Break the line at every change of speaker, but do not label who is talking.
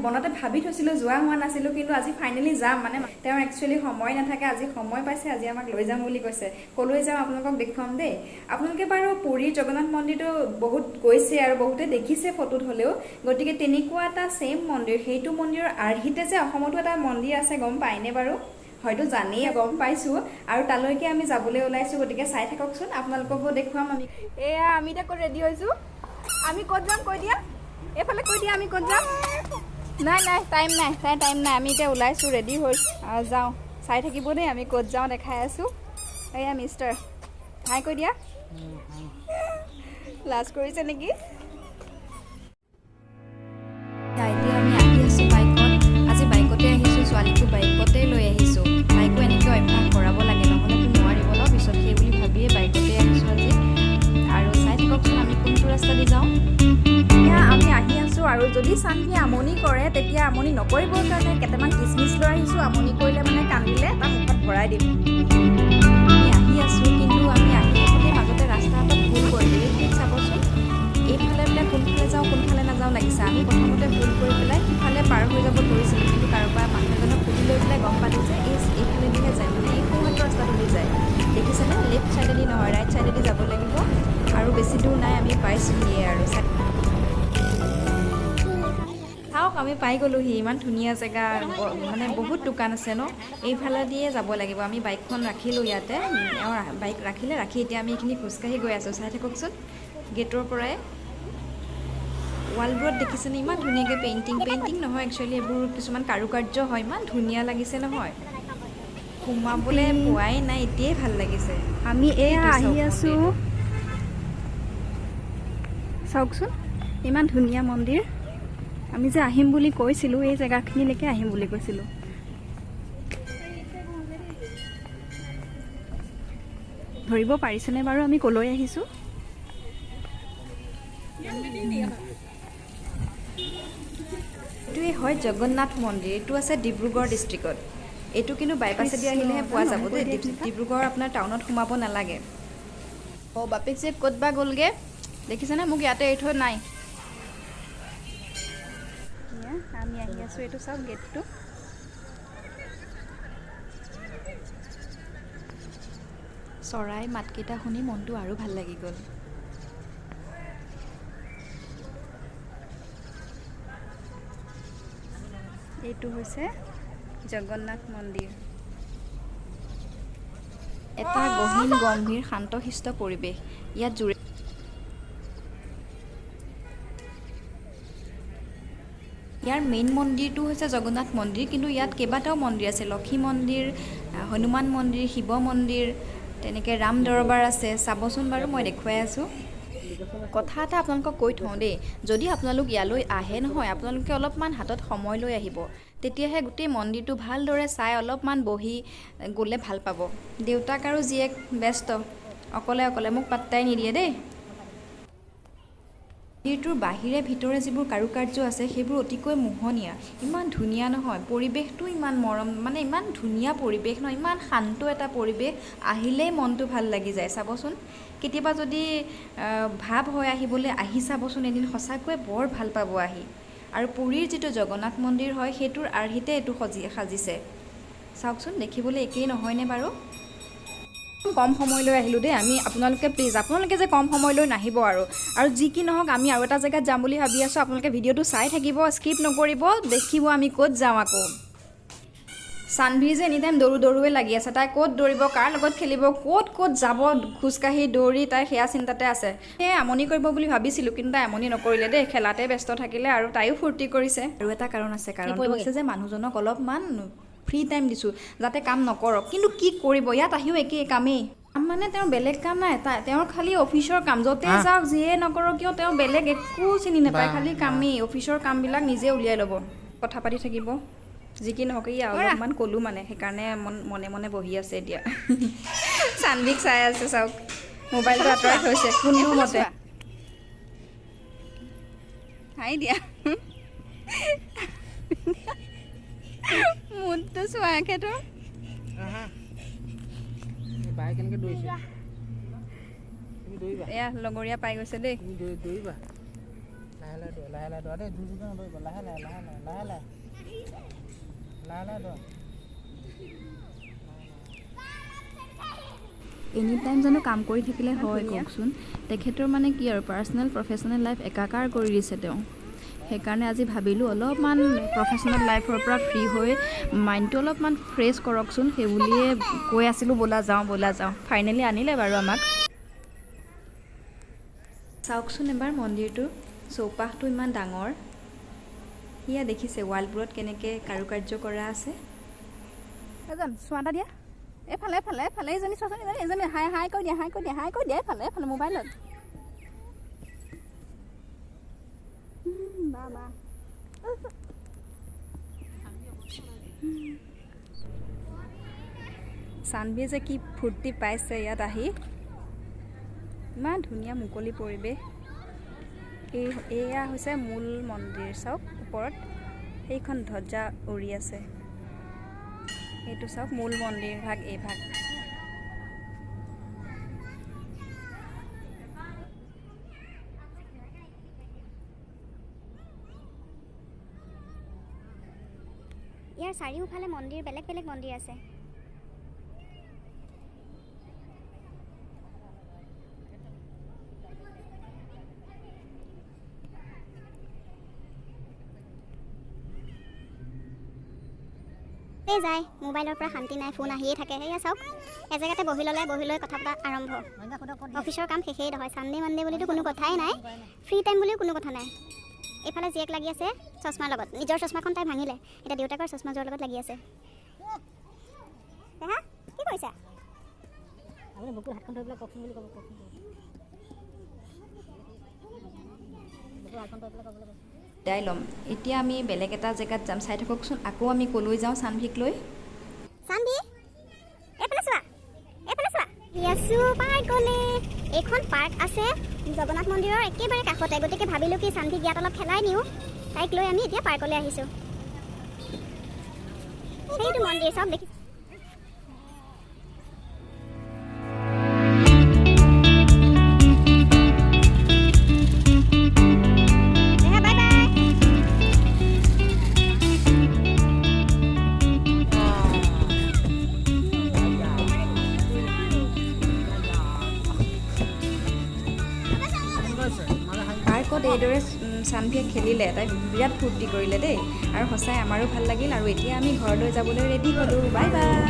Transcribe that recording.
বনতে ভাবি থৈছিলোঁ, যোৱা হোৱা নাছিলোঁ, কিন্তু আজি ফাইনেলি যাম। মানে তেওঁৰ একচুৱেলি সময় নাথাকে, আজি সময় পাইছে, আজি আমাক লৈ যাম বুলি কৈছে। ক'লৈ যাম আপোনালোকক দেখুৱাম দেই। আপোনালোকে বাৰু পুৰীৰ জগন্নাথ মন্দিৰটো বহুত গৈছে আৰু বহুতে দেখিছে ফটোত হ'লেও, গতিকে তেনেকুৱা এটা ছেইম মন্দিৰ, সেইটো মন্দিৰৰ আৰ্হিতে যে অসমতো এটা মন্দিৰ আছে গম পায়নে বাৰু? হয়তো জানেই, গম পাইছোঁ, আৰু তালৈকে আমি যাবলৈ ওলাইছোঁ। গতিকে চাই থাককচোন, আপোনালোককো দেখুৱাম আমি। এয়া আমি এতিয়া ক'ত ৰেডি হৈছোঁ, আমি ক'ত যাম কৈ দিয়া, এইফালে কৈ দিয়া আমি ক'ত যাম। নাই নাই টাইম নাই, টাইম নাই, আমি এতিয়া ওলাইছোঁ, ৰেডি হৈ যাওঁ। চাই থাকিব দেই আমি ক'ত যাওঁ, দেখাই আছোঁ। এয়া মিষ্টাৰ হাই কৈ দিয়া। লাজ কৰিছে নেকি? এতিয়া আমি আহি আছোঁ বাইকত, আজি বাইকতে আহিছোঁ, ছোৱালীকো বাইকতে লৈ আহিছোঁ। বাইকো এনেকৈ অভ্যাস কৰাব লাগে, নহ'লেতো নোৱাৰিব ন পিছত, সেই বুলি ভাবিয়ে বাইকতে আহিছোঁ আজি। আৰু চাই থাককচোন আমি কোনটো ৰাস্তা দি যাওঁ। এতিয়া আমি আহি আছোঁ, আৰু যদি চানভি আমনি কৰে তেতিয়া আমনি নকৰিবৰ কাৰণে কেইটামান কিচমিচ লৈ আহিছোঁ। আমনি কৰিলে মানে কান্দিলে তাৰ মুখত ভৰাই দিম। আমি আহি আছোঁ, কিন্তু আমি আহি থাকোঁতে মাজতে ৰাস্তা এটাত ভুল কৰিলোঁ। এইখিনিত চাবচোন, এইফালে বোলে কোনফালে যাওঁ কোনফালে নাযাওঁ লাগিছে। আমি প্ৰথমতে ভুল কৰি পেলাই সিফালে পাৰ হৈ যাব ধৰিছিলোঁ, কিন্তু কাৰোবাৰ মানুহ এজনক সুধি লৈ পেলাই গম পালোঁ যে এইফালেদিহে যায়, মানে এই সোঁহাতৰ ৰাস্তাটোদি যায়। দেখিছেনে? লেফ্ট ছাইডেদি নহয়, ৰাইট ছাইডেদি যাব লাগিব। আৰু বেছি দূৰ নাই, আমি পাইছোঁহিয়ে আৰু। চাওক আমি পাই গ'লোহি, ইমান ধুনীয়া জেগা, মানে বহুত দোকান আছে ন। এইফালে দিয়ে যাব লাগিব। আমি বাইকখন ৰাখিলোঁ ইয়াতে, বাইক ৰাখি এতিয়া আমি এইখিনি খোজকাঢ়ি গৈ আছোঁ। চাই থাককচোন, গেটৰ পৰাই ৱালবোৰত দেখিছেনে ইমান ধুনীয়াকৈ পেইণ্টিং নহয় একচুৱেলি, এইবোৰ কিছুমান কাৰুকাৰ্য হয়, ইমান ধুনীয়া লাগিছে নহয়। সোমাবলৈ পোৱাই নাই, এতিয়াই ভাল লাগিছে। আমি এয়া আহি আছোঁ, চাওকচোন ইমান ধুনীয়া মন্দিৰ। আমি যে আহিম বুলি কৈছিলোঁ, এই জেগাখিনিলৈকে আহিম বুলি কৈছিলোঁ। ধৰিব পাৰিছেনে বাৰু আমি ক'লৈ আহিছোঁ? এইটোৱে হয় জগন্নাথ মন্দিৰ। এইটো আছে ডিব্ৰুগড় ডিষ্ট্ৰিক্টত। এইটো কিন্তু বাইপাছেদি আহিলেহে পোৱা যাব দেই, ডিব্ৰুগড় আপোনাৰ টাউনত সোমাব নালাগে। অঁ বাপেক যে ক'ত বা গ'লগৈ, দেখিছেনে? মোক ইয়াতে এৰি থৈ নাই। আমি আহি আছোঁ, এইটো চাওক গেটটো। চৰাই মাতকেইটা শুনি মনটো আৰু ভাল লাগি গ'ল। এইটো হৈছে জগন্নাথ মন্দিৰ। এটা গহীন গম্ভীৰ শান্তশিষ্ট পৰিৱেশ ইয়াত জুৰি। ইয়াৰ মেইন মন্দিৰটো হৈছে জগন্নাথ মন্দিৰ, কিন্তু ইয়াত কেইবাটাও মন্দিৰ আছে। লক্ষী মন্দিৰ, হনুমান মন্দিৰ, শিৱ মন্দিৰ, তেনেকৈ ৰাম দৰবাৰ আছে। চাবচোন বাৰু, মই দেখুৱাই আছোঁ। কথা এটা আপোনালোকক কৈ থওঁ দেই, যদি আপোনালোক ইয়ালৈ আহে নহয়, আপোনালোকে অলপমান হাতত সময় লৈ আহিব, তেতিয়াহে গোটেই মন্দিৰটো ভালদৰে চাই অলপমান বহি গ'লে ভাল পাব। দেউতাক আৰু জীয়েক ব্যস্ত, অকলে মোক পাত্তাই নিদিয়ে দেই। মন্দিৰটোৰ বাহিৰে ভিতৰে যিবোৰ কাৰুকাৰ্য আছে সেইবোৰ অতিকৈ মোহনীয়া, ইমান ধুনীয়া নহয়। পৰিৱেশটো ইমান মৰম, মানে ইমান ধুনীয়া পৰিৱেশ নহয়, ইমান শান্ত এটা পৰিৱেশ, আহিলেই মনটো ভাল লাগি যায়। চাবচোন, কেতিয়াবা যদি ভাৱ হয় আহিবলৈ, আহি চাবচোন এদিন, সঁচাকৈ বৰ ভাল পাব আহি। আৰু পুৰীৰ যিটো জগন্নাথ মন্দিৰ হয় সেইটোৰ আৰ্হিতে এইটো সাজিছে। চাওকচোন, দেখিবলৈ একেই নহয়নে বাৰু? কম সময়লৈ আহিলোঁ দেই আমি, আপোনালোকে প্লিজ, আপোনালোকে যে কম সময়লৈ নাহিব। আৰু যি কি নহওক, আমি আৰু এটা জেগাত যাম বুলি ভাবি আছোঁ। আপোনালোকে ভিডিঅ'টো চাই থাকিব, স্কিপ নকৰিব, দেখিব আমি ক'ত যাওঁ। আকৌ চানভিৰ যে এনি টাইম দৌৰুৱে লাগি আছে। তাই ক'ত দৌৰিব, কাৰ লগত খেলিব, ক'ত যাব খোজকাঢ়ি দৌৰি, তাই সেয়া চিন্তাতে আছে। সেয়ে আমনি কৰিব বুলি ভাবিছিলোঁ, কিন্তু তাই আমনি নকৰিলে দেই, খেলাতে ব্যস্ত থাকিলে, আৰু তাইও ফূৰ্তি কৰিছে। আৰু এটা কাৰণ আছে, কাৰণটো হৈছে যে মানুহজনক অলপমান ফ্ৰী টাইম দিছোঁ, যাতে কাম নকৰক। কিন্তু কি কৰিব, ইয়াত আহিও একেই কামেই। মানে তেওঁৰ বেলেগ কাম নাই, তেওঁৰ খালি অফিচৰ কাম। য'তে যাওক, যিয়ে নকৰক কিয়, তেওঁ বেলেগ একো চিনি নাপায়, খালি কামেই। অফিচৰ কামবিলাক নিজে উলিয়াই ল'ব, কথা পাতি থাকিব। যি কি নহওক, অলপমান ক'লোঁ মানে, সেইকাৰণে মনে মনে বহি আছে এতিয়া। চানভিক চাই আছে, চাওক মোবাইলটো আঁতৰাই থৈছে কোনোমতে। হাই দিয়া, মুডটো চোৱা এখেতৰ। এয়া লগৰীয়া পাই গৈছে দেই।
লাহে দৌৰা দেই, জোৰ জোৰকৈ নদৌৰিব, লাহে দৌৰা।
এনি টাইম জানো কাম কৰি থাকিলে হয় কওকচোন। তেখেতৰ মানে কি আৰু পাৰ্চনেল প্ৰফেচনেল লাইফ একাকাৰ কৰি দিছে তেওঁ। সেইকাৰণে আজি ভাবিলোঁ অলপমান প্ৰফেচনেল লাইফৰ পৰা ফ্ৰী হৈ মাইণ্ডটো অলপমান ফ্ৰেছ কৰকচোন, সেই বুলিয়ে কৈ আছিলোঁ ব'লা যাওঁ। ফাইনেলি আনিলে বাৰু আমাক। চাওকচোন এবাৰ মন্দিৰটো, চৌপাশটো ইমান ডাঙৰ। সেয়া দেখিছে ৱালবোৰত কেনেকৈ কাৰুকাৰ্য কৰা আছে। এজন চোৱা এটা দিয়া, এইফালে এইজনী চোৱাচোন, এজনী হাই কৰি দিয়া এইফালে মোবাইলত। চানভিয়ে যে কি ফূৰ্তি পাইছে ইয়াত আহি। ইমান ধুনীয়া মুকলি পৰিৱেশ। এয়া হৈছে মূল মন্দিৰ, চাওক ওপৰত সেইখন ধ্বজা উৰি আছে। এইটো চাওক মূল মন্দিৰ ভাগ, এই ভাগ।
ইয়াৰ চাৰিওফালে মন্দিৰ, বেলেগ বেলেগ মন্দিৰ আছে। যায় মোবাইলৰ পৰা শান্তি নাই, ফোন আহিয়ে থাকে। সেয়া চাওক, এজেগাতে বহি লৈ কথা পতা আৰম্ভ। অফিচৰ কাম শেষেই নহয়। ছানডে মানডে বুলিতো কোনো কথাই নাই, ফ্ৰী টাইম বুলিও কোনো কথা নাই। এইফালে জীয়েক লাগি আছে চশমাৰ লগত, নিজৰ চশমাখন তাই ভাঙিলে, এতিয়া দেউতাকৰ চশমাযোৰৰ লগত লাগি আছে। হা কি কৰিছা? আপুনি বুকুৰ হাতখন ধৰি পেলাই কওকচোন বুলি ক'ব। বুকুৰ হাতখন ধৰি পেলাই ক'বলৈ কৈছে।
দাই ল'ম। এতিয়া আমি বেলেগ এটা জেগাত যাম, চাই থাককচোন। আকৌ আমি ক'লৈ যাওঁ চানভিক লৈ।
চানভি এইফালে চোৱা। ইয়াছো পাৰ্কলে। এইখন পাৰ্ক আছে জগন্নাথ মন্দিৰৰ একেবাৰে কাষতে, গতিকে ভাবিলোঁ কি চানভিক ইয়াত অলপ খেলাই নিওঁ। তাইক লৈ আমি এতিয়া পাৰ্কলৈ আহিছোঁ। সেইটো মন্দিৰ চব দেখি।
পাৰ্কত এইদৰে চানভিয়ে খেলিলে, তাই বিৰাট ফূৰ্তি কৰিলে দেই। আৰু সঁচাই আমাৰো ভাল লাগিল। আৰু এতিয়া আমি ঘৰলৈ যাবলৈ ৰেডি হ'লোঁ। Bye bye.